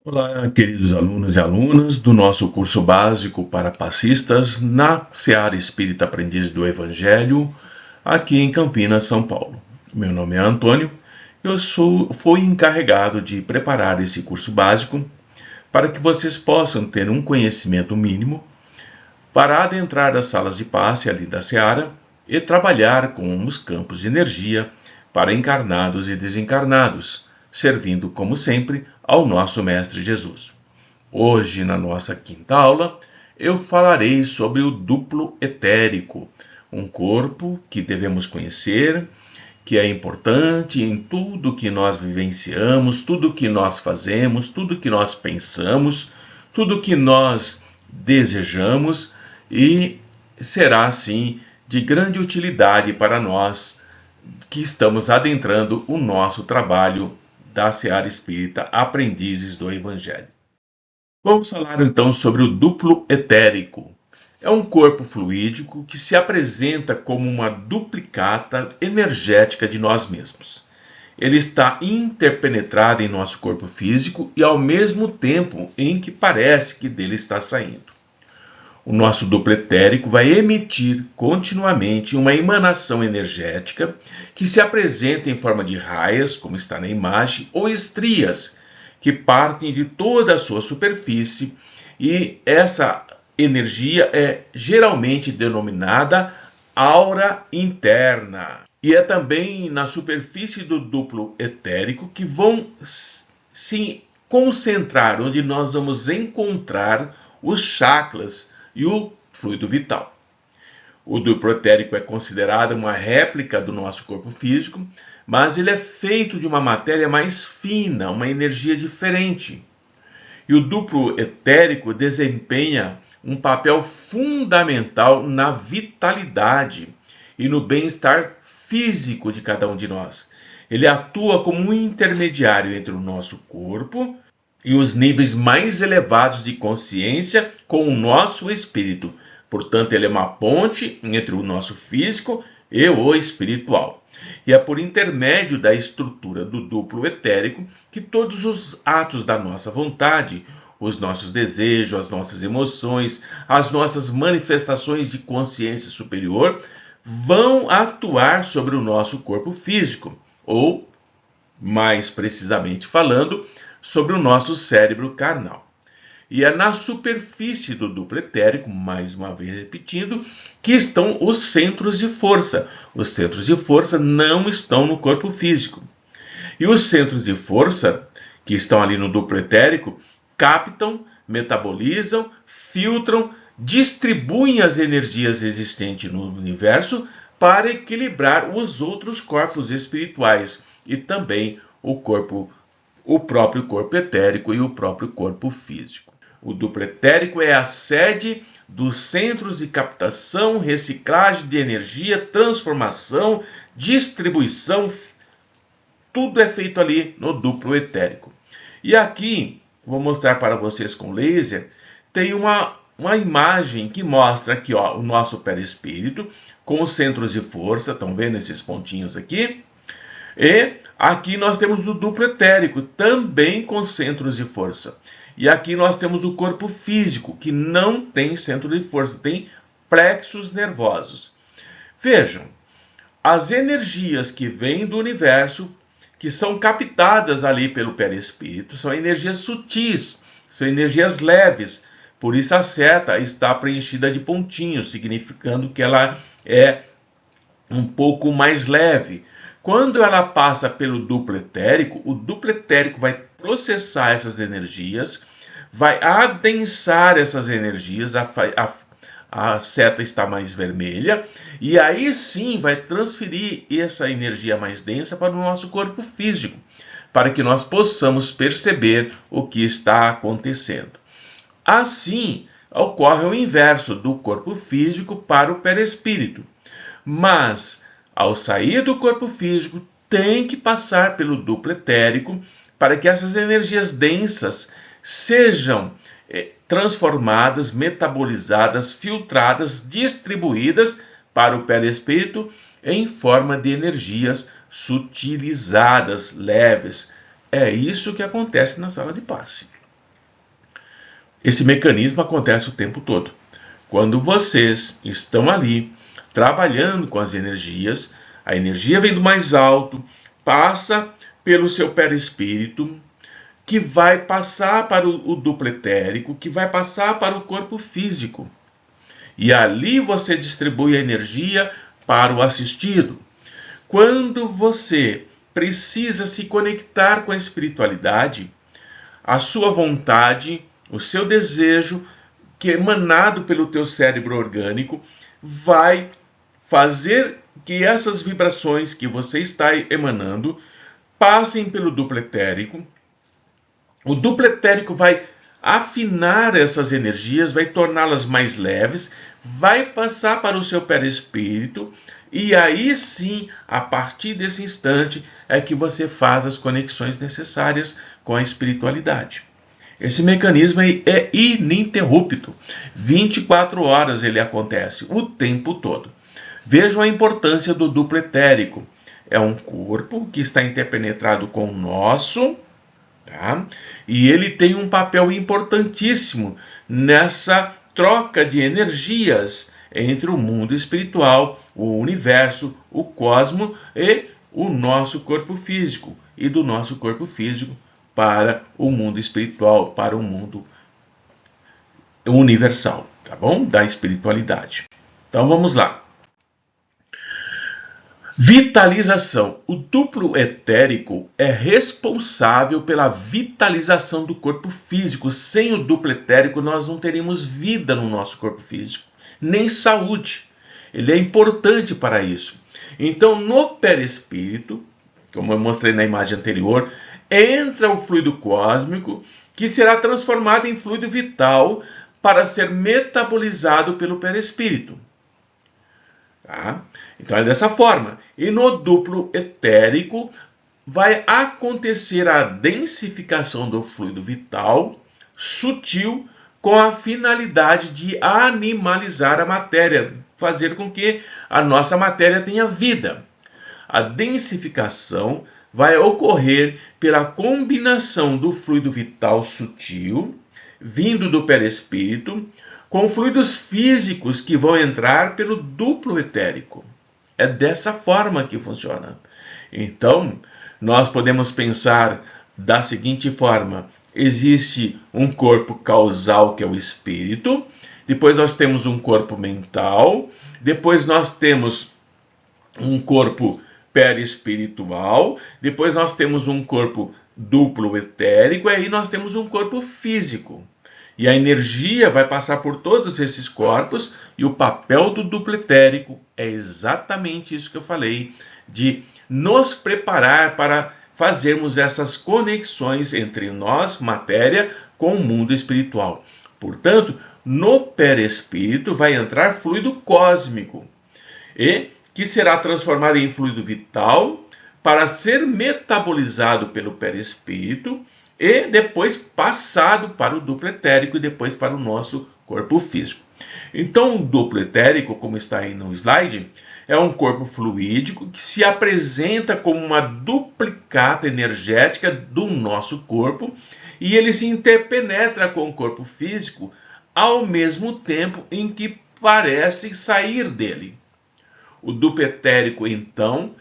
Olá, queridos alunos e alunas do nosso curso básico para passistas na Seara Espírita Aprendiz do Evangelho, aqui em Campinas, São Paulo. Meu nome é Antônio, fui encarregado de preparar esse curso básico para que vocês possam ter um conhecimento mínimo para adentrar as salas de passe ali da Seara e trabalhar com os campos de energia para encarnados e desencarnados, servindo, como sempre, ao nosso Mestre Jesus. Hoje, na nossa quinta aula, eu falarei sobre o duplo etérico, um corpo que devemos conhecer, que é importante em tudo que nós vivenciamos, tudo que nós fazemos, tudo que nós pensamos, tudo que nós desejamos e será, assim, de grande utilidade para nós que estamos adentrando o nosso trabalho da Seara Espírita Aprendizes do Evangelho. Vamos falar então sobre o duplo etérico. É um corpo fluídico que se apresenta como uma duplicata energética de nós mesmos. Ele está interpenetrado em nosso corpo físico e ao mesmo tempo em que parece que dele está saindo. O nosso duplo etérico vai emitir continuamente uma emanação energética que se apresenta em forma de raias, como está na imagem, ou estrias, que partem de toda a sua superfície, e essa energia é geralmente denominada aura interna. E é também na superfície do duplo etérico que vão se concentrar, onde nós vamos encontrar os chakras e o fluido vital. O duplo etérico é considerado uma réplica do nosso corpo físico, mas ele é feito de uma matéria mais fina, uma energia diferente. E o duplo etérico desempenha um papel fundamental na vitalidade e no bem-estar físico de cada um de nós. Ele atua como um intermediário entre o nosso corpo e os níveis mais elevados de consciência com o nosso espírito. Portanto, ele é uma ponte entre o nosso físico e o espiritual. E é por intermédio da estrutura do duplo etérico que todos os atos da nossa vontade, os nossos desejos, as nossas emoções, as nossas manifestações de consciência superior vão atuar sobre o nosso corpo físico, ou, mais precisamente falando, sobre o nosso cérebro carnal. E é na superfície do duplo etérico, mais uma vez repetindo, que estão os centros de força. Os centros de força não estão no corpo físico. E os centros de força, que estão ali no duplo etérico, captam, metabolizam, filtram, distribuem as energias existentes no universo para equilibrar os outros corpos espirituais e também o próprio corpo etérico e o próprio corpo físico. O duplo etérico é a sede dos centros de captação, reciclagem de energia, transformação, distribuição, tudo é feito ali no duplo etérico. E aqui, vou mostrar para vocês com laser, tem uma imagem que mostra aqui o nosso perispírito com os centros de força, estão vendo esses pontinhos aqui? E aqui nós temos o duplo etérico, também com centros de força. E aqui nós temos o corpo físico, que não tem centro de força, tem plexos nervosos. Vejam, as energias que vêm do universo, que são captadas ali pelo perispírito, são energias sutis, são energias leves. Por isso a seta está preenchida de pontinhos, significando que ela é um pouco mais leve. Quando ela passa pelo duplo etérico, o duplo etérico vai processar essas energias, vai adensar essas energias, a seta está mais vermelha, e aí sim vai transferir essa energia mais densa para o nosso corpo físico, para que nós possamos perceber o que está acontecendo. Assim, ocorre o inverso do corpo físico para o perispírito. Mas, ao sair do corpo físico, tem que passar pelo duplo etérico para que essas energias densas sejam transformadas, metabolizadas, filtradas, distribuídas para o perispírito em forma de energias sutilizadas, leves. É isso que acontece na sala de passe. Esse mecanismo acontece o tempo todo. Quando vocês estão ali trabalhando com as energias, a energia vem do mais alto, passa pelo seu perispírito, que vai passar para o duplo etérico, que vai passar para o corpo físico. E ali você distribui a energia para o assistido. Quando você precisa se conectar com a espiritualidade, a sua vontade, o seu desejo, que é emanado pelo teu cérebro orgânico, vai fazer que essas vibrações que você está emanando passem pelo duplo etérico. O duplo etérico vai afinar essas energias, vai torná-las mais leves, vai passar para o seu perispírito, e aí sim, a partir desse instante, é que você faz as conexões necessárias com a espiritualidade. Esse mecanismo é ininterrupto. 24 horas ele acontece, o tempo todo. Vejam a importância do duplo etérico. É um corpo que está interpenetrado com o nosso, tá? E ele tem um papel importantíssimo nessa troca de energias entre o mundo espiritual, o universo, o cosmos e o nosso corpo físico, e do nosso corpo físico para o mundo espiritual, para o mundo universal, tá bom? Da espiritualidade. Então vamos lá. Vitalização. O duplo etérico é responsável pela vitalização do corpo físico. Sem o duplo etérico, nós não teríamos vida no nosso corpo físico, nem saúde. Ele é importante para isso. Então, no perispírito, como eu mostrei na imagem anterior, entra o fluido cósmico, que será transformado em fluido vital para ser metabolizado pelo perispírito. Tá? Então é dessa forma. E no duplo etérico vai acontecer a densificação do fluido vital sutil com a finalidade de animalizar a matéria, fazer com que a nossa matéria tenha vida. A densificação vai ocorrer pela combinação do fluido vital sutil, vindo do perispírito, com fluidos físicos que vão entrar pelo duplo etérico. É dessa forma que funciona. Então, nós podemos pensar da seguinte forma: existe um corpo causal, que é o espírito, depois nós temos um corpo mental, depois nós temos um corpo perispiritual, depois nós temos um corpo duplo etérico, e aí nós temos um corpo físico. E a energia vai passar por todos esses corpos, e o papel do duplo etérico é exatamente isso que eu falei, de nos preparar para fazermos essas conexões entre nós, matéria, com o mundo espiritual. Portanto, no perispírito vai entrar fluido cósmico, e que será transformado em fluido vital para ser metabolizado pelo perispírito, e depois passado para o duplo etérico e depois para o nosso corpo físico. Então, o duplo etérico, como está aí no slide, é um corpo fluídico que se apresenta como uma duplicata energética do nosso corpo, e ele se interpenetra com o corpo físico ao mesmo tempo em que parece sair dele. O duplo etérico, então,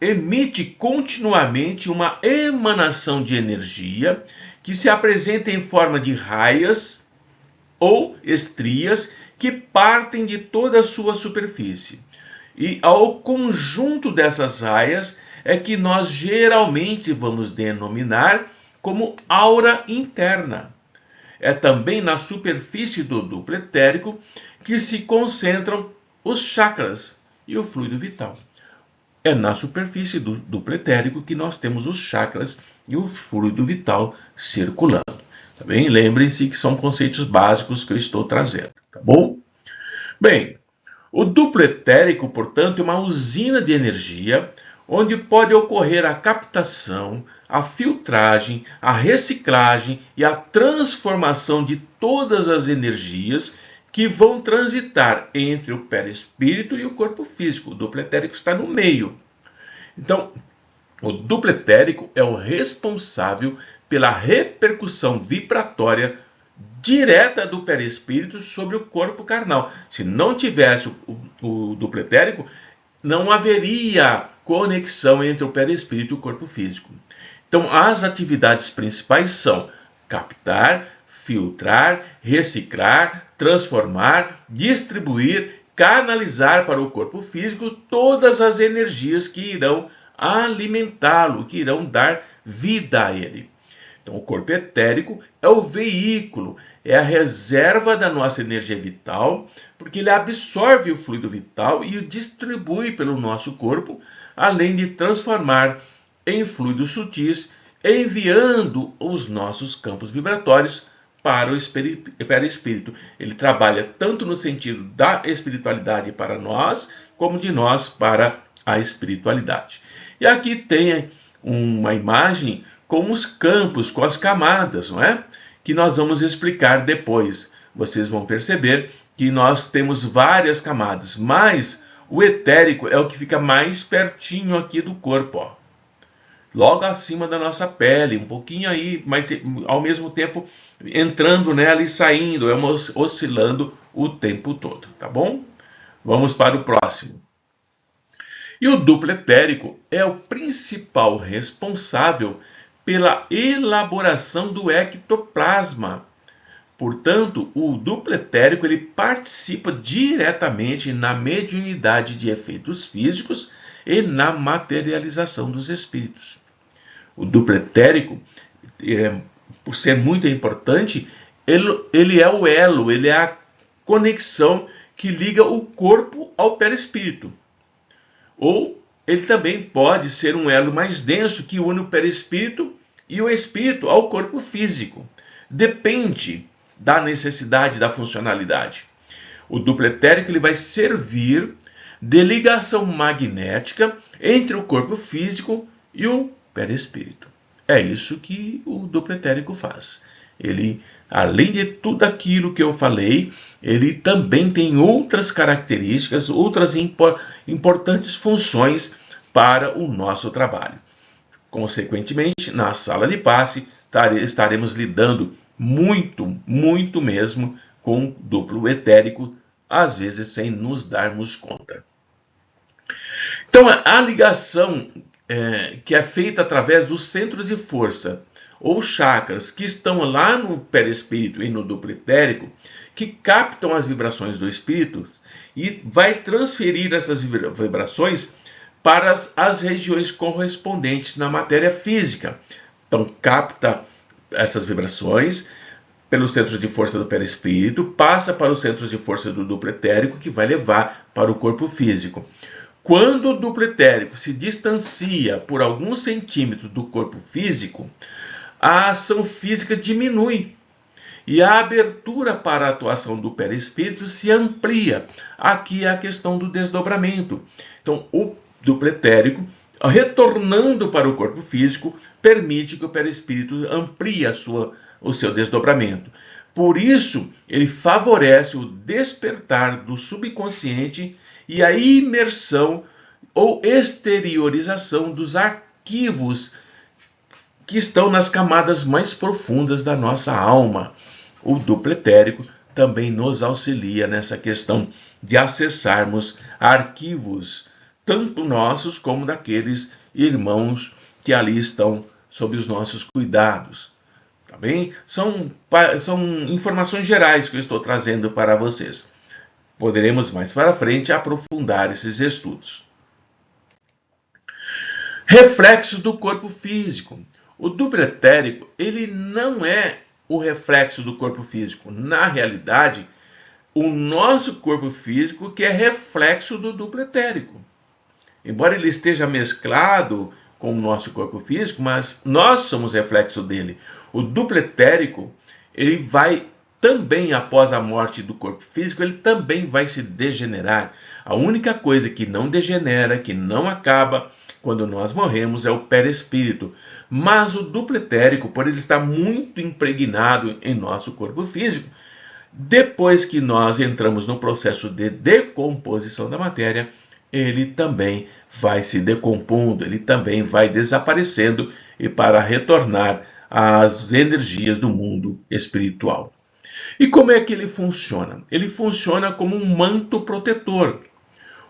emite continuamente uma emanação de energia que se apresenta em forma de raias ou estrias que partem de toda a sua superfície. E ao conjunto dessas raias é que nós geralmente vamos denominar como aura interna. É também na superfície do duplo etérico que se concentram os chakras e o fluido vital. É na superfície do duplo etérico que nós temos os chakras e o fluido vital circulando. Tá bem? Lembrem-se que são conceitos básicos que eu estou trazendo. Tá bom? Bem, o duplo etérico, portanto, é uma usina de energia onde pode ocorrer a captação, a filtragem, a reciclagem e a transformação de todas as energias que vão transitar entre o perispírito e o corpo físico. O duplo etérico está no meio. Então, o duplo etérico é o responsável pela repercussão vibratória direta do perispírito sobre o corpo carnal. Se não tivesse o duplo etérico, não haveria conexão entre o perispírito e o corpo físico. Então, as atividades principais são captar, filtrar, reciclar, transformar, distribuir, canalizar para o corpo físico todas as energias que irão alimentá-lo, que irão dar vida a ele. Então, o corpo etérico é o veículo, é a reserva da nossa energia vital, porque ele absorve o fluido vital e o distribui pelo nosso corpo, além de transformar em fluidos sutis, enviando os nossos campos vibratórios para o perispírito. Ele trabalha tanto no sentido da espiritualidade para nós, como de nós para a espiritualidade. E aqui tem uma imagem com os campos, com as camadas, não é? Que nós vamos explicar depois. Vocês vão perceber que nós temos várias camadas, mas o etérico é o que fica mais pertinho aqui do corpo, ó. Logo acima da nossa pele, um pouquinho aí, mas ao mesmo tempo entrando nela e saindo, oscilando o tempo todo, tá bom? Vamos para o próximo. E o duplo etérico é o principal responsável pela elaboração do ectoplasma. Portanto, o duplo etérico ele participa diretamente na mediunidade de efeitos físicos e na materialização dos espíritos. O duplo etérico, por ser muito importante, ele é o elo, ele é a conexão que liga o corpo ao perispírito. Ou ele também pode ser um elo mais denso que une o perispírito e o espírito ao corpo físico. Depende da necessidade, da funcionalidade. O duplo etérico ele vai servir de ligação magnética entre o corpo físico e o perispírito. É isso que o duplo etérico faz. Ele, além de tudo aquilo que eu falei, ele também tem outras características, outras importantes funções para o nosso trabalho. Consequentemente, na sala de passe, estaremos lidando muito mesmo com duplo etérico, às vezes sem nos darmos conta. Então, a ligação que é feita através dos centros de força ou chakras que estão lá no perispírito e no duplo etérico, que captam as vibrações do espírito e vai transferir essas vibrações para as regiões correspondentes na matéria física. Então, capta essas vibrações pelos centros de força do perispírito, passa para os centros de força do duplo etérico, que vai levar para o corpo físico. Quando o duplo etérico se distancia por alguns centímetros do corpo físico, a ação física diminui e a abertura para a atuação do perispírito se amplia. Aqui é a questão do desdobramento. Então, o duplo etérico, retornando para o corpo físico, permite que o perispírito amplie o seu desdobramento. Por isso, ele favorece o despertar do subconsciente e a imersão ou exteriorização dos arquivos que estão nas camadas mais profundas da nossa alma. O duplo etérico também nos auxilia nessa questão de acessarmos arquivos, tanto nossos como daqueles irmãos que ali estão sob os nossos cuidados. Tá bem? São informações gerais que eu estou trazendo para vocês. Poderemos mais para frente aprofundar esses estudos. Reflexo do corpo físico. O duplo etérico, ele não é o reflexo do corpo físico. Na realidade, o nosso corpo físico que é reflexo do duplo etérico. Embora ele esteja mesclado com o nosso corpo físico, mas nós somos reflexo dele. O duplo etérico, ele vai também, após a morte do corpo físico, ele também vai se degenerar. A única coisa que não degenera, que não acaba quando nós morremos, é o perispírito. Mas o duplo etérico, por ele estar muito impregnado em nosso corpo físico, depois que nós entramos no processo de decomposição da matéria, ele também vai se decompondo, ele também vai desaparecendo e para retornar às energias do mundo espiritual. E como é que ele funciona? Ele funciona como um manto protetor.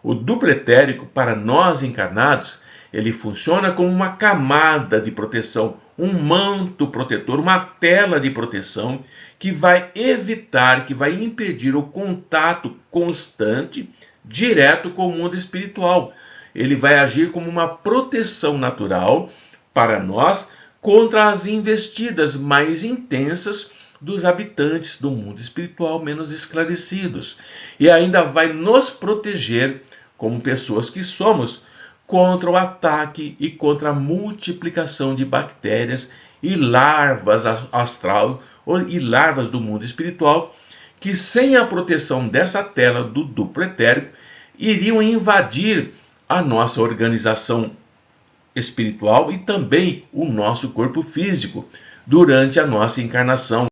O duplo etérico, para nós encarnados, ele funciona como uma camada de proteção, um manto protetor, uma tela de proteção que vai evitar, que vai impedir o contato constante, direto com o mundo espiritual. Ele vai agir como uma proteção natural para nós contra as investidas mais intensas dos habitantes do mundo espiritual menos esclarecidos. E ainda vai nos proteger, como pessoas que somos, contra o ataque e contra a multiplicação de bactérias e larvas astral e larvas do mundo espiritual, que sem a proteção dessa tela do duplo etérico, iriam invadir a nossa organização espiritual e também o nosso corpo físico durante a nossa encarnação,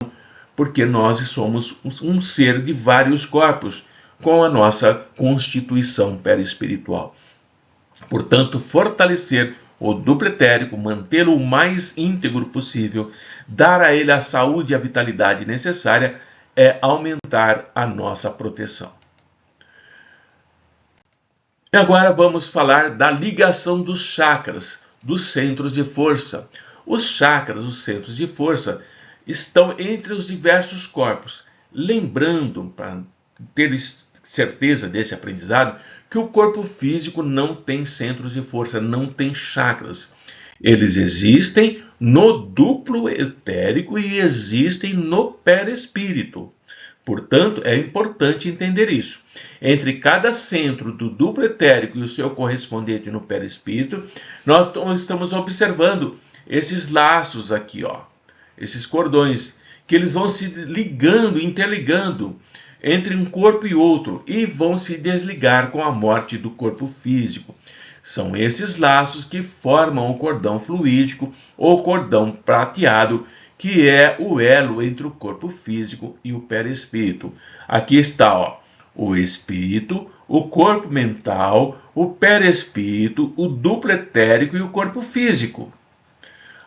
porque nós somos um ser de vários corpos, com a nossa constituição perispiritual. Portanto, fortalecer o duplo etérico, mantê-lo o mais íntegro possível, dar a ele a saúde e a vitalidade necessária, é aumentar a nossa proteção. E agora vamos falar da ligação dos chakras, dos centros de força. Os chakras, os centros de força, estão entre os diversos corpos. Lembrando, para ter certeza desse aprendizado, que o corpo físico não tem centros de força, não tem chakras. Eles existem no duplo etérico e existem no perispírito. Portanto, é importante entender isso. Entre cada centro do duplo etérico e o seu correspondente no perispírito, nós estamos observando esses laços aqui, ó, esses cordões, que eles vão se ligando, interligando entre um corpo e outro e vão se desligar com a morte do corpo físico. São esses laços que formam o cordão fluídico ou cordão prateado, que é o elo entre o corpo físico e o perispírito. Aqui está, ó, o espírito, o corpo mental, o perispírito, o duplo etérico e o corpo físico.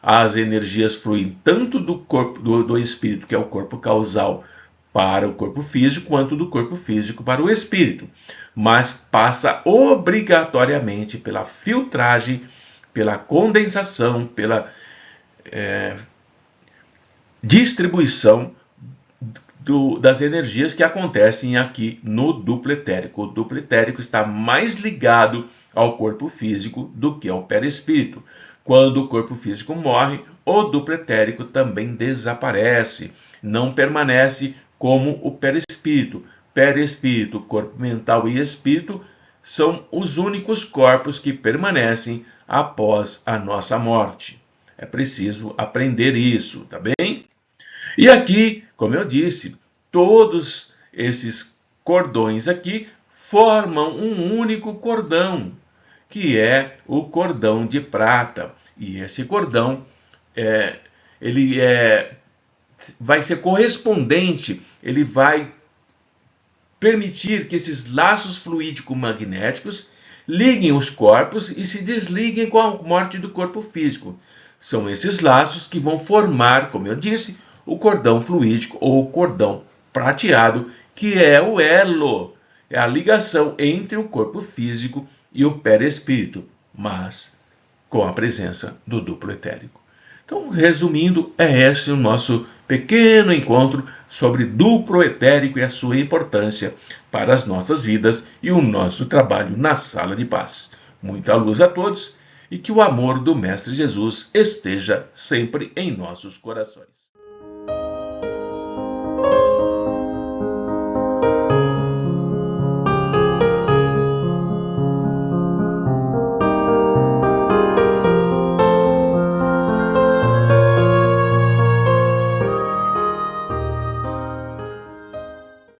As energias fluem tanto do corpo do espírito, que é o corpo causal, para o corpo físico, quanto do corpo físico para o espírito, mas passa obrigatoriamente pela filtragem, pela condensação, pela distribuição das energias que acontecem aqui no duplo etérico. O duplo etérico está mais ligado ao corpo físico do que ao perispírito. Quando o corpo físico morre, o duplo etérico também desaparece, não permanece como o perispírito. Perispírito, corpo mental e espírito são os únicos corpos que permanecem após a nossa morte. É preciso aprender isso, tá bem? E aqui, como eu disse, todos esses cordões aqui formam um único cordão, que é o cordão de prata. E esse cordão vai ser correspondente, ele vai permitir que esses laços fluídico-magnéticos liguem os corpos e se desliguem com a morte do corpo físico. São esses laços que vão formar, como eu disse, o cordão fluídico ou o cordão prateado, que é o elo, é a ligação entre o corpo físico e o perispírito, mas com a presença do duplo etérico. Então, resumindo, é esse o nosso pequeno encontro sobre duplo etérico e a sua importância para as nossas vidas e o nosso trabalho na sala de paz. Muita luz a todos e que o amor do Mestre Jesus esteja sempre em nossos corações.